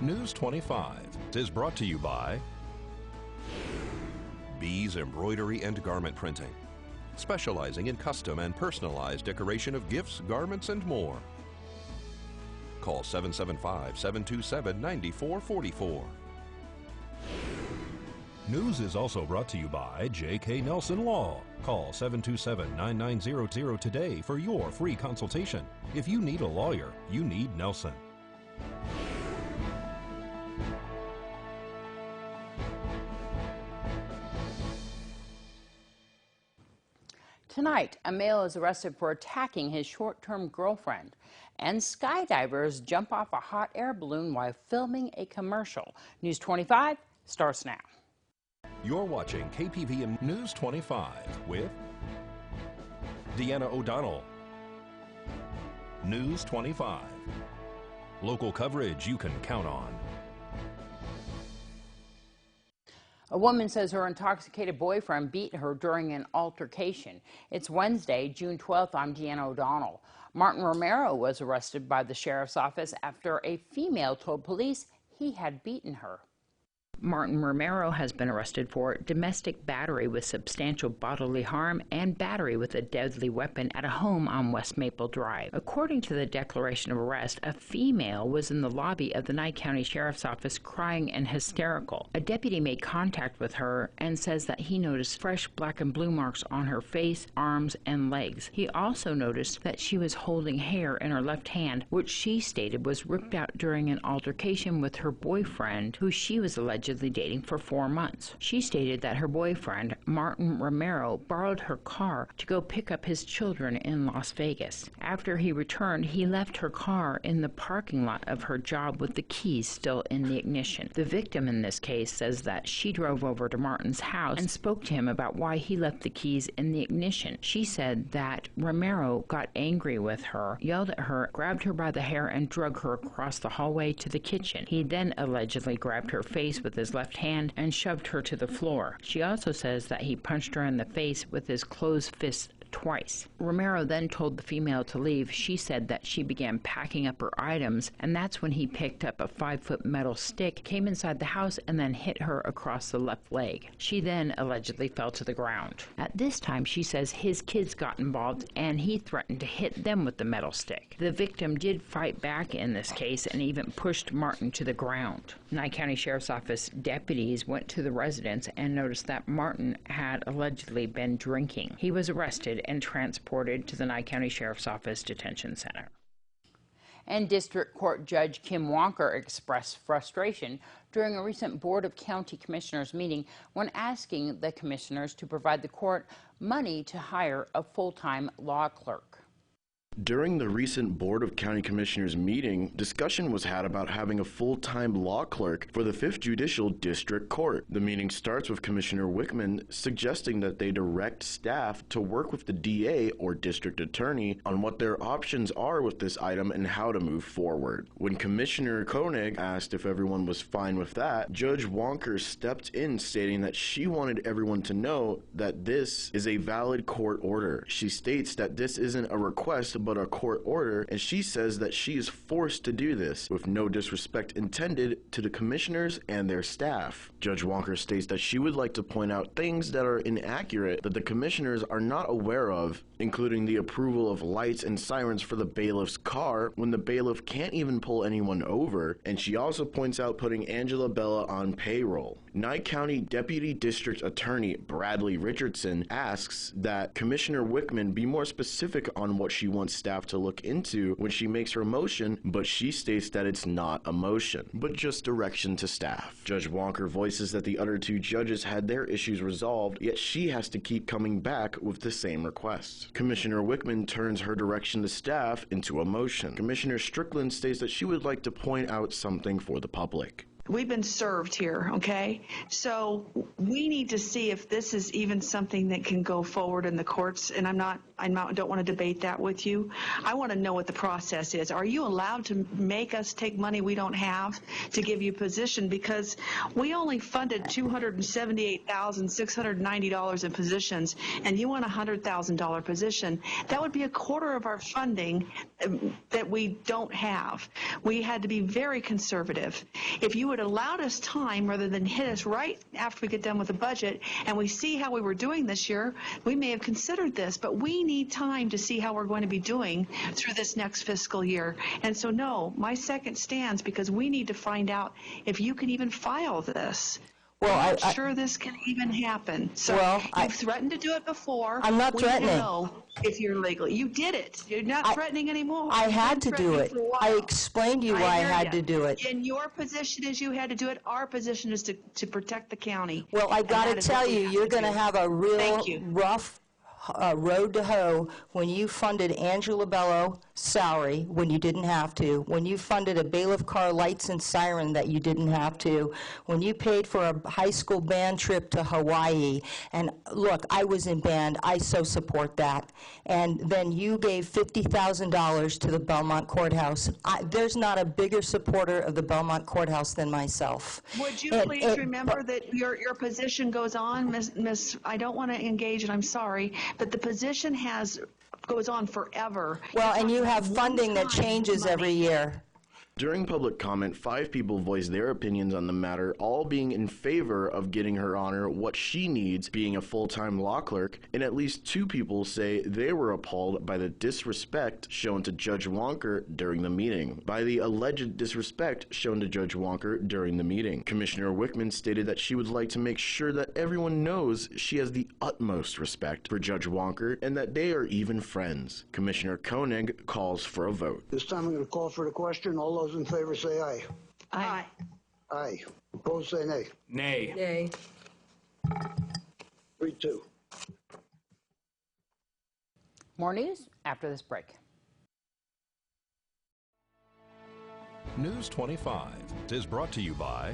News 25 is brought to you by Bees Embroidery and Garment Printing, specializing in custom and personalized decoration of gifts, garments, and more. Call 775-727-9444. News is also brought to you by J.K. Nelson Law. Call 727-9900 today for your free consultation. If you need a lawyer, you need Nelson. Tonight, a male is arrested for attacking his short-term girlfriend. And skydivers jump off a hot air balloon while filming a commercial. News 25 starts now. You're watching KPVM News 25 with Deanna O'Donnell. News 25. Local coverage you can count on. A woman says her intoxicated boyfriend beat her during an altercation. It's Wednesday, June 12th. I'm Deanna O'Donnell. Martin Romero was arrested by the sheriff's office after a female told police he had beaten her. Martin Romero has been arrested for domestic battery with substantial bodily harm and battery with a deadly weapon at a home on West Maple Drive. According to the declaration of arrest, a female was in the lobby of the Nye County Sheriff's Office crying and hysterical. A deputy made contact with her and says that he noticed fresh black and blue marks on her face, arms, and legs. He also noticed that she was holding hair in her left hand, which she stated was ripped out during an altercation with her boyfriend, who she was allegedly dating for 4 months. She stated that her boyfriend, Martin Romero, borrowed her car to go pick up his children in Las Vegas. After he returned, he left her car in the parking lot of her job with the keys still in the ignition. The victim in this case says that she drove over to Martin's house and spoke to him about why he left the keys in the ignition. She said that Romero got angry with her, yelled at her, grabbed her by the hair, and dragged her across the hallway to the kitchen. He then allegedly grabbed her face with his left hand and shoved her to the floor. She also says that he punched her in the face with his closed fist twice. Romero then told the female to leave. She said that she began packing up her items, and that's when he picked up a 5-foot metal stick, came inside the house, and then hit her across the left leg. She then allegedly fell to the ground. At this time, she says his kids got involved and he threatened to hit them with the metal stick. The victim did fight back in this case and even pushed Martin to the ground. Nye County Sheriff's Office deputies went to the residence and noticed that Martin had allegedly been drinking. He was arrested and transported to the Nye County Sheriff's Office Detention Center. And District Court Judge Kim Walker expressed frustration during a recent Board of County Commissioners meeting when asking the commissioners to provide the court money to hire a full-time law clerk. During the recent Board of County Commissioners meeting, discussion was had about having a full-time law clerk for the 5th Judicial District Court. The meeting starts with Commissioner Wickman suggesting that they direct staff to work with the DA or District Attorney on what their options are with this item and how to move forward. When Commissioner Koenig asked if everyone was fine with that, Judge Walker stepped in stating that she wanted everyone to know that this is a valid court order. She states that this isn't a request but a court order, and she says that she is forced to do this, with no disrespect intended to the commissioners and their staff. Judge Walker states that she would like to point out things that are inaccurate that the commissioners are not aware of, including the approval of lights and sirens for the bailiff's car when the bailiff can't even pull anyone over, and she also points out putting Angela Bella on payroll. Nye County Deputy District Attorney Bradley Richardson asks that Commissioner Wickman be more specific on what she wants staff to look into when she makes her motion, but she states that it's not a motion, but just direction to staff. Judge Walker voices that the other 2 judges had their issues resolved, yet she has to keep coming back with the same request. Commissioner Wickman turns her direction to staff into a motion. Commissioner Strickland states that she would like to point out something for the public. We've been served here, okay? So we need to see if this is even something that can go forward in the courts, and I'm not don't want to debate that with you. I want to know what the process is. Are you allowed to make us take money we don't have to give you a position? Because we only funded $278,690 in positions, and you want a $100,000 position. That would be a quarter of our funding that we don't have. We had to be very conservative. If you had allowed us time rather than hit us right after we get done with the budget and we see how we were doing this year, we may have considered this, but we need time to see how we're going to be doing through this next fiscal year. And so no, my second stands because we need to find out if you can even file this. Well, I'm not sure this can even happen. So you've threatened to do it before. I'm not threatening. We know if you're legally. You did it. You're not threatening anymore. I had to do it. I explained to you why I had to do it. And your position is you had to do it. Our position is to protect the county. Well, I got to tell you, you're going to have a real rough road to hoe when you funded Angela Bello salary when you didn't have to, when you funded a bailiff car lights and siren that you didn't have to, when you paid for a high school band trip to Hawaii. And look, I was in band. I so support that. And then you gave $50,000 to the Belmont Courthouse. There's not a bigger supporter of the Belmont Courthouse than myself. Would you please remember that your position goes on, Miss, I don't want to engage, and I'm sorry, but the position goes on forever. Well, and you have funding that changes every year. During public comment, 5 people voiced their opinions on the matter, all being in favor of getting Her Honor what she needs, being a full-time law clerk, and at least 2 people say they were appalled by the disrespect shown to Judge Wonker during the meeting. By the alleged disrespect shown to Judge Wonker during the meeting. Commissioner Wickman stated that she would like to make sure that everyone knows she has the utmost respect for Judge Wonker and that they are even friends. Commissioner Koenig calls for a vote. This time I'm going to call for the question. All those in favor say aye. Aye. Aye. Opposed say nay. Nay. Nay. 3-2. More news after this break. News 25 is brought to you by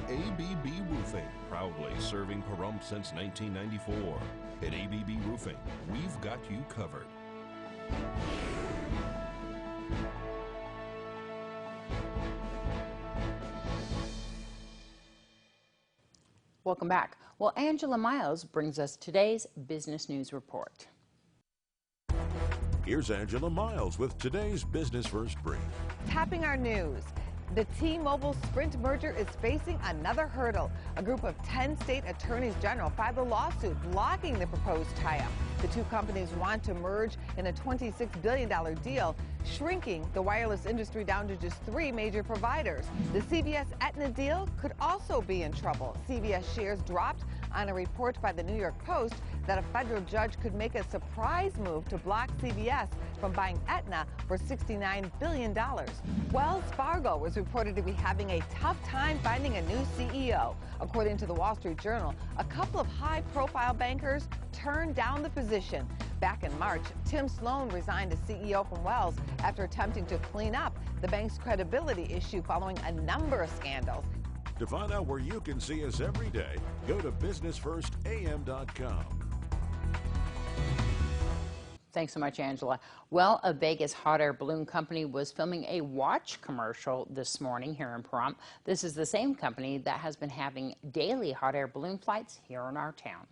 ABB Roofing, proudly serving Pahrump since 1994. At ABB Roofing, we've got you covered. Welcome back. Well, Angela Miles brings us today's business news report. Here's Angela Miles with today's Business First Brief. Tapping our news. The T-Mobile Sprint merger is facing another hurdle. A group of 10 state attorneys general filed a lawsuit blocking the proposed tie-up. The two companies want to merge in a $26 billion deal, shrinking the wireless industry down to just 3 major providers. The CBS-Aetna deal could also be in trouble. CBS shares dropped on a report by the New York Post that a federal judge could make a surprise move to block CBS from buying Aetna for $69 billion. Wells Fargo was reported to be having a tough time finding a new CEO. According to the Wall Street Journal, a couple of high-profile bankers turned down the position. Back in March, Tim Sloan resigned as CEO from Wells after attempting to clean up the bank's credibility issue following a number of scandals. To find out where you can see us every day, go to businessfirstam.com. Thanks so much, Angela. Well, a Vegas hot air balloon company was filming a watch commercial this morning here in Pahrump. This is the same company that has been having daily hot air balloon flights here in our town.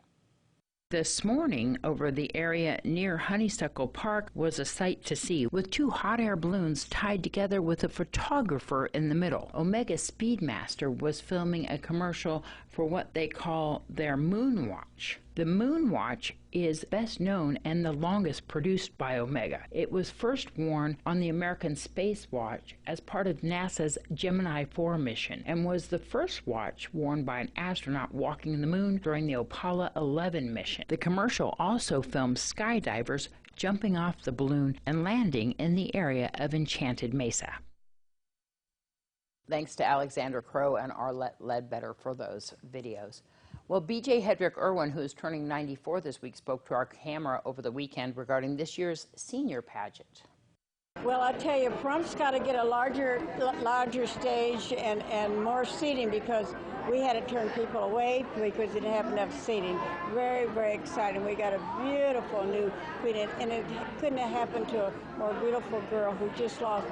This morning, over the area near Honeysuckle Park was a sight to see, with 2 hot air balloons tied together with a photographer in the middle. Omega Speedmaster was filming a commercial for what they call their Moon Watch. The Moon Watch is best known and the longest produced by Omega. It was first worn on the American Space Watch as part of NASA's Gemini 4 mission and was the first watch worn by an astronaut walking the moon during the Apollo 11 mission. The commercial also filmed skydivers jumping off the balloon and landing in the area of Enchanted Mesa. Thanks to Alexander Crow and Arlette Ledbetter for those videos. Well, B.J. Hedrick Irwin, who is turning 94 this week, spoke to our camera over the weekend regarding this year's senior pageant. Well, I tell you, Prump's got to get a larger stage and more seating, because we had to turn people away because we didn't have enough seating. Very, very exciting. We got a beautiful new queen, and it couldn't have happened to a more beautiful girl who just lost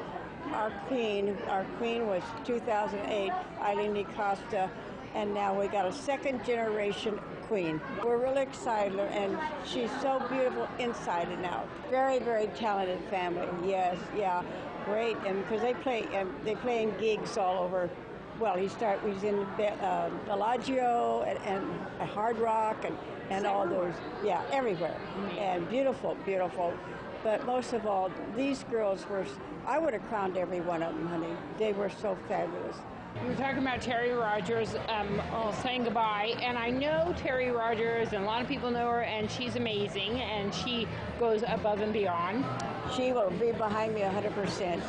our queen. Our queen was 2008, Eileen Costa, and now we got a second generation queen. We're really excited, and she's so beautiful inside and out. Very, very talented family. Yes, yeah, great. And because they play in gigs all over. Well, he's in Bellagio and Hard Rock and all those, yeah, everywhere. And beautiful, beautiful. But most of all, these girls were, I would have crowned every one of them, honey. They were so fabulous. We were talking about Terry Rogers saying goodbye, and I know Terry Rogers, and a lot of people know her, and she's amazing, and she goes above and beyond. She will be behind me 100%.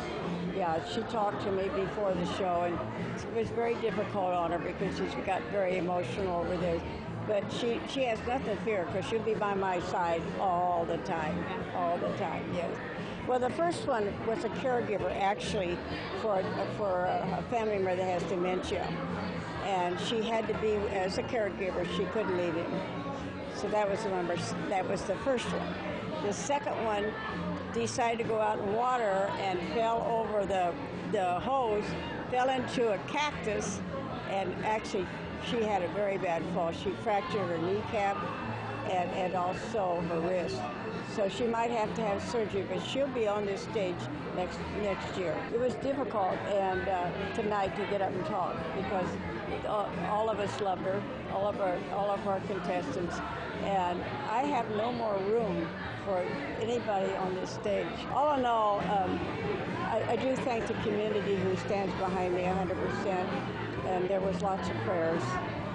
Yeah, she talked to me before the show, and it was very difficult on her because she's got very emotional over this. But she has nothing to fear, because she'll be by my side all the time, yes. Well, the first one was a caregiver, actually, for a family member that has dementia. And she had to be, as a caregiver, she couldn't leave him. So that was the first one. The second one decided to go out in water and fell over the hose, fell into a cactus, and actually she had a very bad fall. She fractured her kneecap and also her wrist. So she might have to have surgery, but she'll be on this stage next year. It was difficult tonight to get up and talk, because all of us loved her, all of our contestants, and I have no more room for anybody on this stage. All in all, I do thank the community who stands behind me 100%, and there was lots of prayers.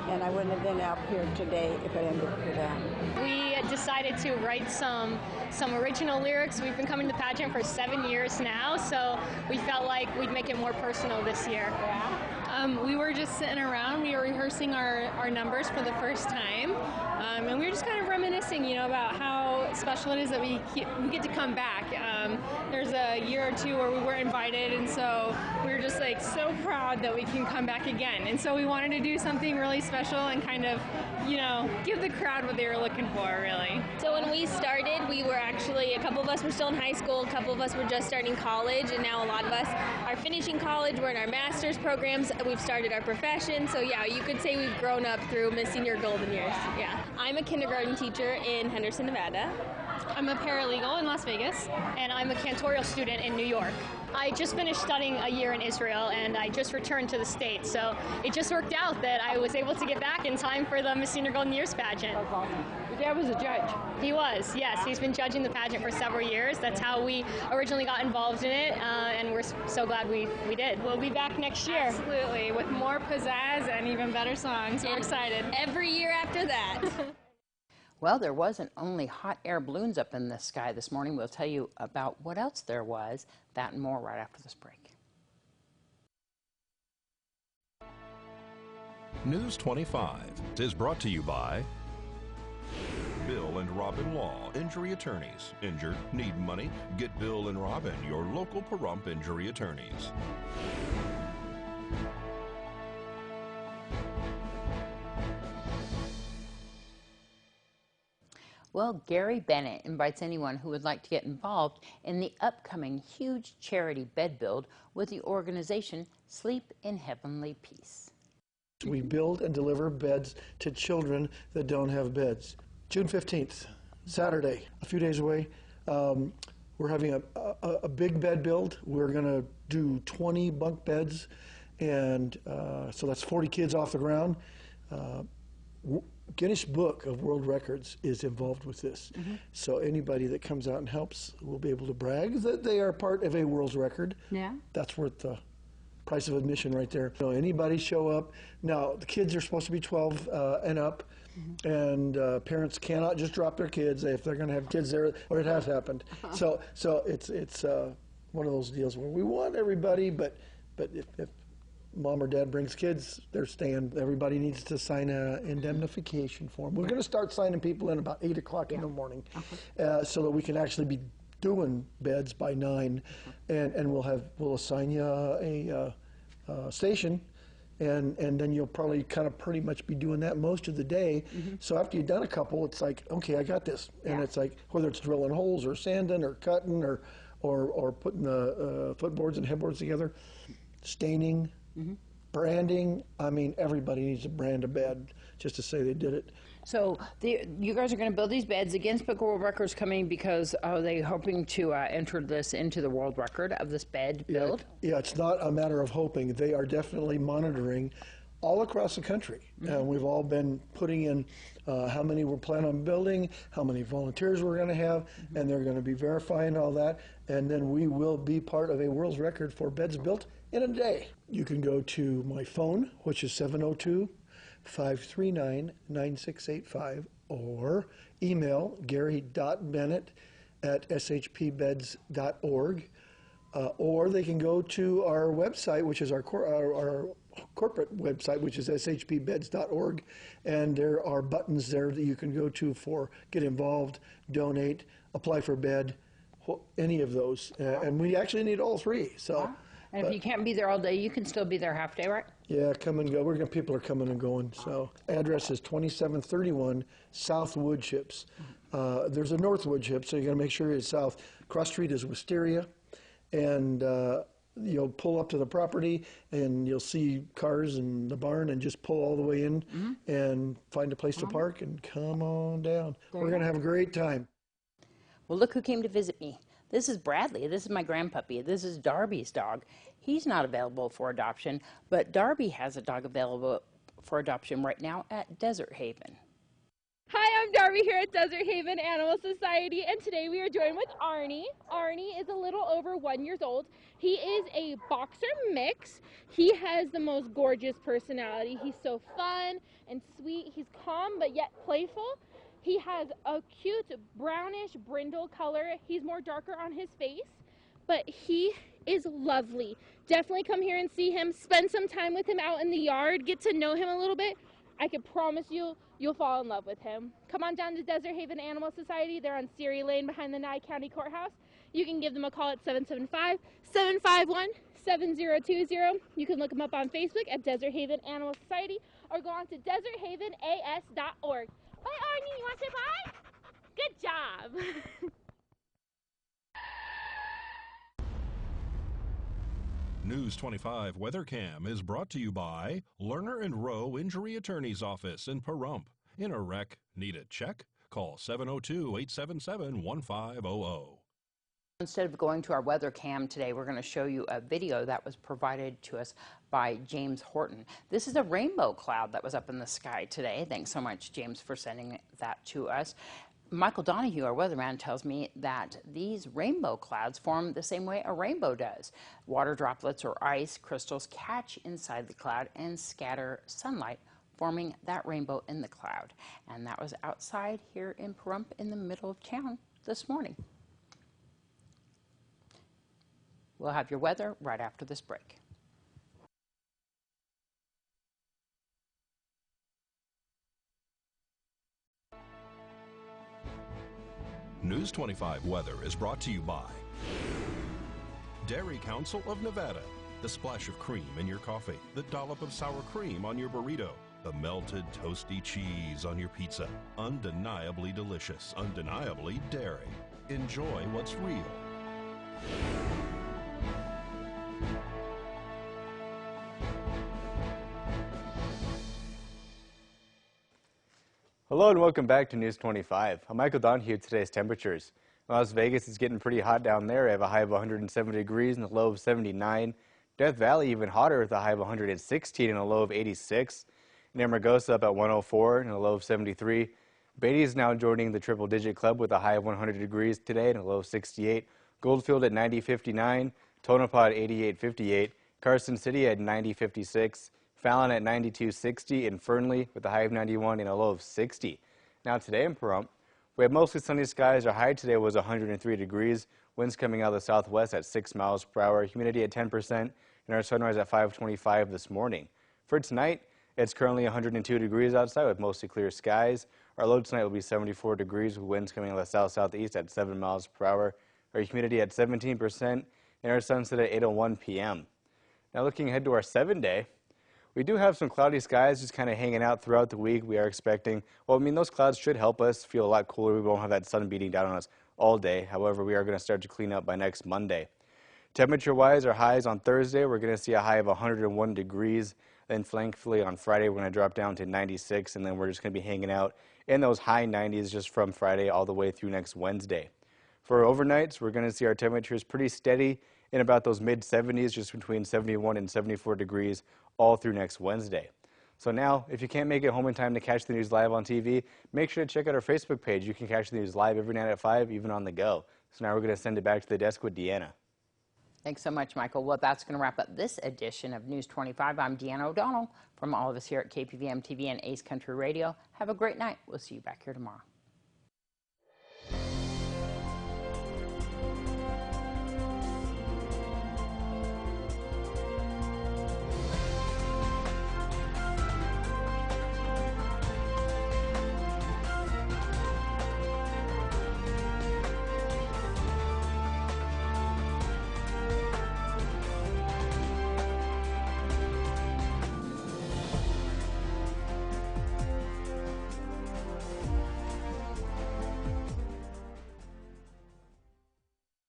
And I wouldn't have been out here today if it hadn't been for them. We decided to write some original lyrics. We've been coming to the pageant for 7 years now, so we felt like we'd make it more personal this year. Yeah. We were just sitting around. We were rehearsing our numbers for the first time, and we were just kind of reminiscing, about how special it is that we get to come back. There's a year or two where we weren't invited, and so we were just so proud that we can come back again. And so we wanted to do something really special and kind of, give the crowd what they were looking for, really. So when we started, we were actually, a couple of us were still in high school, a couple of us were just starting college, and now a lot of us are finishing college. We're in our master's programs. We've started our profession. So yeah, you could say we've grown up through missing your golden years. Yeah. I'm a kindergarten teacher in Henderson, Nevada. I'm a paralegal in Las Vegas, and I'm a cantorial student in New York. I just finished studying a year in Israel, and I just returned to the States, so it just worked out that I was able to get back in time for the Miss Senior Golden Years pageant. That's awesome. Your dad was a judge. He was, yes. He's been judging the pageant for several years. That's how we originally got involved in it, and we're so glad we did. We'll be back next year. Absolutely, with more pizzazz and even better songs. We're excited. Every year after that. Well, there wasn't only hot air balloons up in the sky this morning. We'll tell you about what else there was. That and more right after this break. News 25 is brought to you by Bill and Robin Law, injury attorneys. Injured, need money? Get Bill and Robin, your local Pahrump injury attorneys. Well, Gary Bennett invites anyone who would like to get involved in the upcoming huge charity bed build with the organization Sleep in Heavenly Peace. We build and deliver beds to children that don't have beds. June 15th, Saturday, a few days away. We're having a big bed build. We're going to do 20 bunk beds, and so that's 40 kids off the ground. Guinness Book of World Records is involved with this. Mm-hmm. So anybody that comes out and helps will be able to brag that they are part of a world record. Yeah. That's worth the price of admission right there. So anybody show up. Now, the kids are supposed to be 12 and up, mm-hmm. and parents cannot just drop their kids if they're going to have kids there, or it has happened. So it's one of those deals where we want everybody, but if mom or dad brings kids, they're staying. Everybody needs to sign an indemnification form. We're going to start signing people in about 8 o'clock in the morning, so that we can actually be doing beds by 9, and we'll assign you a station, and then you'll probably kind of pretty much be doing that most of the day. So after you've done a couple, it's like, okay, I got this, and it's like whether it's drilling holes or sanding or cutting or putting the footboards and headboards together, staining, branding. I mean, everybody needs to brand a bed just to say they did it. So you guys are going to build these beds. Against Book of World Records coming because are they hoping to enter this into the world record of this bed build? Yeah, it's not a matter of hoping. They are definitely monitoring all across the country. We've all been putting in how many we're planning on building, how many volunteers we're going to have, and they're going to be verifying all that. And then we will be part of a world's record for beds built in a day. You can go to my phone, which is 702-539-9685, or email gary.bennett@shpbeds.org, or they can go to our website, which is our corporate website, which is shpbeds.org, and there are buttons there that you can go to for get involved, donate, apply for a bed, any of those. And we actually need all three. So. And if you can't be there all day, you can still be there half day, right? Yeah, come and go. People are coming and going. So address is 2731 South Wood Chips. There's a North Wood Chip, so you got to make sure it's south. Cross street is Wisteria, and you'll pull up to the property and you'll see cars in the barn, and just pull all the way in and find a place to park and come on down. We're going to have a great time. Well, look who came to visit me. This is Bradley. This is my grandpuppy. This is Darby's dog. He's not available for adoption, but Darby has a dog available for adoption right now at Desert Haven. Hi, I'm Darby here at Desert Haven Animal Society, and today we are joined with Arnie. Arnie is a little over 1 year old. He is a boxer mix. He has the most gorgeous personality. He's so fun and sweet. He's calm but yet playful. He has a cute brownish brindle color. He's more darker on his face, but he is lovely. Definitely come here and see him. Spend some time with him out in the yard. Get to know him a little bit. I can promise you, you'll fall in love with him. Come on down to Desert Haven Animal Society. They're on Ceres Lane behind the Nye County Courthouse. You can give them a call at 775-751-7020. You can look them up on Facebook at Desert Haven Animal Society, or go on to deserthavenas.org. Bye, Arnie. You want to say bye? Good job. News 25 Weather Cam is brought to you by Lerner and Rowe Injury Attorney's Office in Pahrump. In a wreck, need a check? Call 702-877-1500. Instead of going to our weather cam today, we're going to show you a video that was provided to us by James Horton. This is a rainbow cloud that was up in the sky today. Thanks so much, James, for sending that to us. Michael Donahue, our weatherman, tells me that these rainbow clouds form the same way a rainbow does. Water droplets or ice crystals catch inside the cloud and scatter sunlight, forming that rainbow in the cloud. And that was outside here in Pahrump in the middle of town this morning. We'll have your weather right after this break. News 25 Weather is brought to you by Dairy Council of Nevada. The splash of cream in your coffee, the dollop of sour cream on your burrito, the melted toasty cheese on your pizza. Undeniably delicious, undeniably dairy. Enjoy what's real. Hello and welcome back to News 25. I'm Michael Donahue with today's temperatures. In Las Vegas, it's getting pretty hot down there. I have a high of 170 degrees and a low of 79. Death Valley even hotter with a high of 116 and a low of 86. Near Margosa up at 104 and a low of 73. Beatty is now joining the triple-digit club with a high of 100 degrees today and a low of 68. Goldfield at 90.59. Tonopah at 88.58. Carson City at 90.56. Fallon at 92.60, and Fernley with a high of 91 and a low of 60. Now today in Pahrump, we have mostly sunny skies. Our high today was 103 degrees. Winds coming out of the southwest at 6 miles per hour. Humidity at 10%, and our sunrise at 5:25 this morning. For tonight, it's currently 102 degrees outside with mostly clear skies. Our low tonight will be 74 degrees with winds coming out of the south-southeast at 7 miles per hour. our humidity at 17%, and our sunset at 8:01 p.m. Now looking ahead to our 7-day, we do have some cloudy skies just kind of hanging out throughout the week. We are expecting, well, I mean, those clouds should help us feel a lot cooler. We won't have that sun beating down on us all day. However, we are going to start to clean up by next Monday. Temperature-wise, our highs on Thursday, we're going to see a high of 101 degrees. Then thankfully on Friday, we're going to drop down to 96, and then we're just going to be hanging out in those high 90s just from Friday all the way through next Wednesday. For overnights, we're going to see our temperatures pretty steady in about those mid-70s, just between 71 and 74 degrees all through next Wednesday. So now, if you can't make it home in time to catch the news live on TV, make sure to check out our Facebook page. You can catch the news live every night at 5, even on the go. So now we're going to send it back to the desk with Deanna. Thanks so much, Michael. Well, that's going to wrap up this edition of News 25. I'm Deanna O'Donnell. From all of us here at KPVM TV and Ace Country Radio, have a great night. We'll see you back here tomorrow.